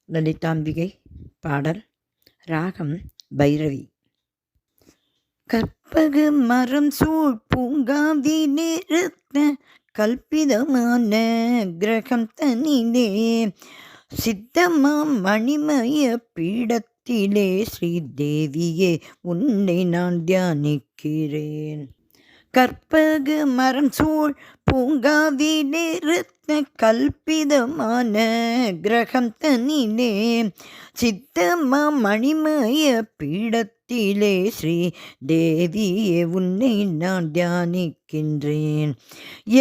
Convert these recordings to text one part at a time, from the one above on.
லலிதாம்பிகை பாடல். ராகம் பைரவி. கற்பக மரம் சூழ் பூங்காவி நிறுத்த கல்பிதமான கிரகம் தனிலே சித்தமாம் மணிமய பீடத்திலே ஸ்ரீதேவியே உன்னை நான் தியானிக்கிறேன். கற்பக மரம் சூழ் பூங்காவி நிறுத்த கல்பிதமான கிரகம் தனிலே சித்தமா மணிமய பீடத்திலே ஸ்ரீ தேவியே உன்னை நான் தியானிக்கின்றேன்.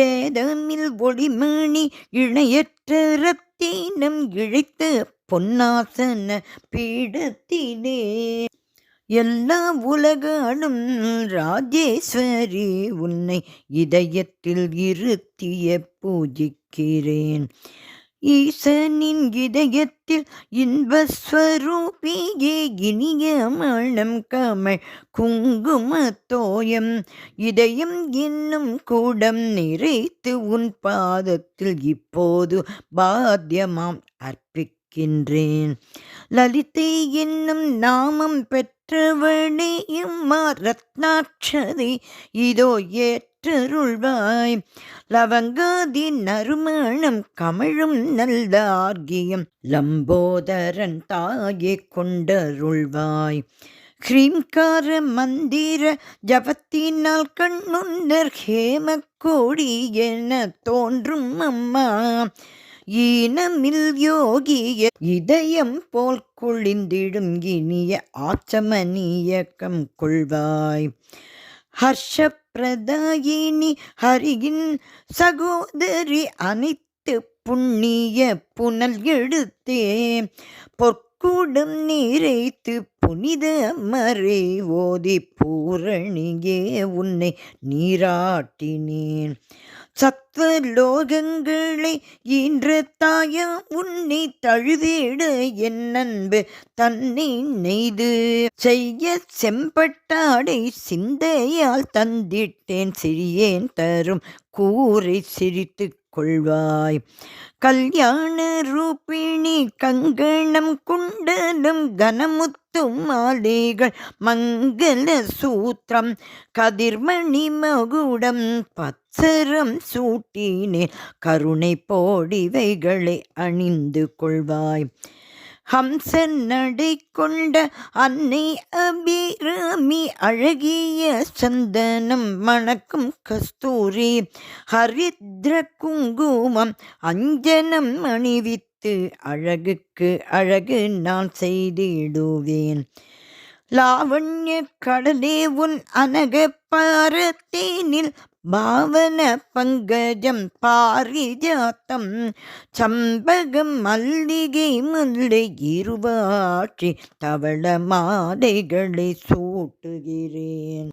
ஏதமில் ஒளிமணி இணையற்ற ரத்தினம் இழைத்த பொன்னாசன பீடத்திலே எல்லா உலகாலும் ராஜேஸ்வரி உன்னை இதயத்தில் இருத்திய பூஜிக்கிறேன். ஈசனின் இதயத்தில் இன்பஸ்வரூபியே இனிய மணம் கமழ் குங்கும தோயம் இதயம் என்னும் கூடம் நிறைத்து உன் பாதத்தில் இப்போது பாத்தியமாம் அர்ப்பிக்கின்றேன். லலிதை என்னும் நாமம் பெற்றவளே அம்மா ரத்னாட்சதி இதோ ஏற்றருள்வாய். லவங்காதி நறுமணம் கமழும் நல்ல ஆர்கியம் லம்போதரன் தாயே கொண்டருள்வாய். ஹ்ரீம்கார மந்திர ஜபத்தினால் கண்ணுன்னர் ஹேமக்கோடி என தோன்றும் அம்மா. ஈனமில் யோகிய இதயம் போல் குளிந்திடும் இனிய ஆச்சமனியக்கம் கொள்வாய். ஹர்ஷப்பிரதாயினி ஹரியின் சகோதரி அனைத்து புண்ணிய புனல் எடுத்தே பொற்கூடம் நிறைத்து புனித மறை ஓதி பூரணியே உன்னை நீராட்டினேன். சத்வலோகங்களை ஈன்ற தாயா உன்னை தழுவிட என் அன்பு தன்னை நெய்து செய்ய செம்பட்டாடை சிந்தையால் தந்திட்டேன். சிறியேன் தரும் கூரை சிரித்து கொள்வாய். கல்யாண ரூபிணி கங்கணம் குண்டலம் கனமுத்தும் மாலைகள் மங்கள சூத்திரம் கதிர்மணி மகுடம் பத்சரம் சூட்டினேன். கருணை போடிவைகளை அணிந்து கொள்வாய். ஹம்ச நடை கொண்ட அன்னை அபிராமி அழகிய சந்தனம் மணக்கும் கஸ்தூரி ஹரித்ர குங்குமம் அஞ்சனம் அணிவித்து அழகுக்கு அழகு நான் செய்திடுவேன். லாவண்ய கடலே உன் அனக பாரத்தேனில் பாவன பங்கஜம் பாரிஜாத்தம் சம்பகம் மல்லிகை முல்லை இருவாட்சி தவள மாலைகளை சூட்டுகிறேன்.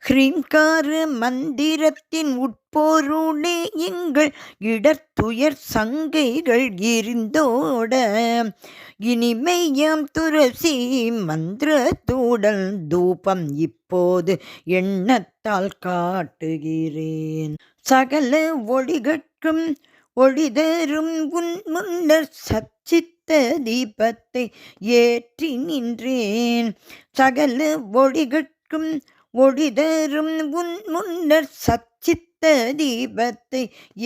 ஹ்ரீம்கார மந்திரத்தின் உட்பொருளே எங்கள் இடர்துயர் சங்கைகள் எரிந்தோட இனிமையாம் துளசி மந்திரத்தூடல் தூபம் இப்போது எண்ணத்தால் காட்டுகிறேன். சகல ஒளிகட்கும் ஒளிதரும் உன் முன்னர் சச்சித்த தீபத்தை ஏற்றி நின்றேன். சகல ஒளிகட்கும் ஒளிதரும் உன் முன்னர் சச்சித்த தீபத்தை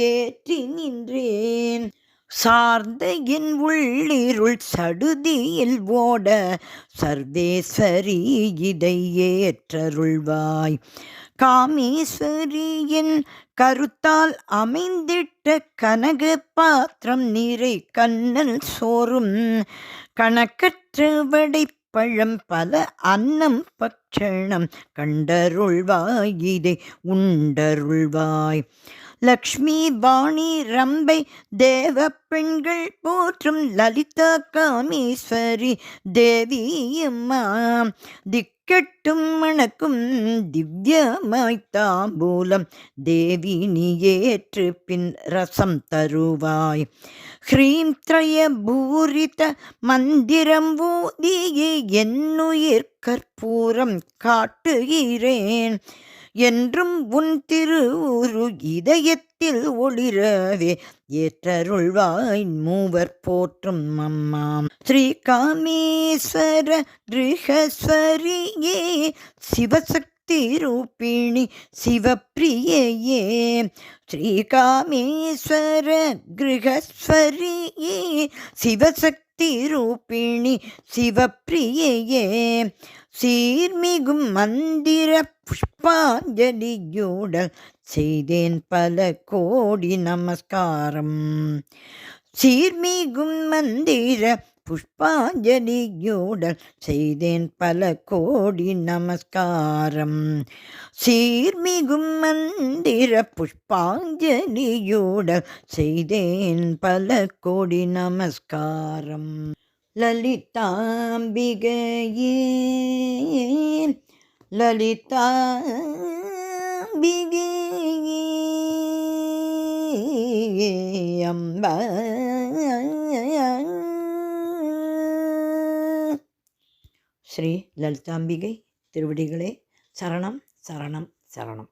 ஏற்றி நின்றேன். சார்ந்த என் உள்ளிருள் சடுதியில் ஓட சர்வேஸ்வரி இதை ஏற்றருள்வாய். காமேஸ்வரியின் கருத்தால் அமைந்திட்ட கனக பாத்திரம் நீரை கண்ணல் சோறும் கணக்கற்ற வடைப்பழம் பல அன்னம் பட்சணம் கண்டருள்வாய் இதை உண்டருள்வாய். லக்ஷ்மி வாணி ரம்பை தேவ பெண்கள் போற்றும் லலிதா காமேஸ்வரி தேவியம்மா திக்கட்டும் மணக்கும் திவ்யமாய் தாம்பூலம் தேவி நீ ஏற்று பின் ரசம் தருவாய். ஹ்ரீம் திரய பூரித மந்திரம் ஊதியே என்னுயிர் கற்பூரம் காட்டுகிறேன். என்றும் உன் திருவுரு இதயத்தில் இதயத்தில் ஒளிரவே ஏற்றருள்வாய் மூவர் போற்றும் அம்மாம். ஸ்ரீ காமேஸ்வர கிருஹஸ்வரியே சிவசக்தி ரூபிணி சிவப்பிரியே. ஸ்ரீ காமேஸ்வர கிருஹஸ்வரியே சிவசக்தி ரூபிணி சிவப்பிரியே. சீர்மிகும் மந்திர புஷ்பாஞ்சலியுடன் செய்தேன் பல கோடி நமஸ்காரம். சீர்மிகும் மந்திர புஷ்பாஞ்சலியுடன் செய்தேன் பல கோடி நமஸ்காரம். சீர்மிகும் மந்திர புஷ்பாஞ்சலியுடன் செய்தேன் பல கோடி நமஸ்காரம். லலிதாம்பிகையே லலிதாம்பிகையே அம்பா. ஸ்ரீ லலிதாம்பிகை திருவடிகளே சரணம் சரணம் சரணம்.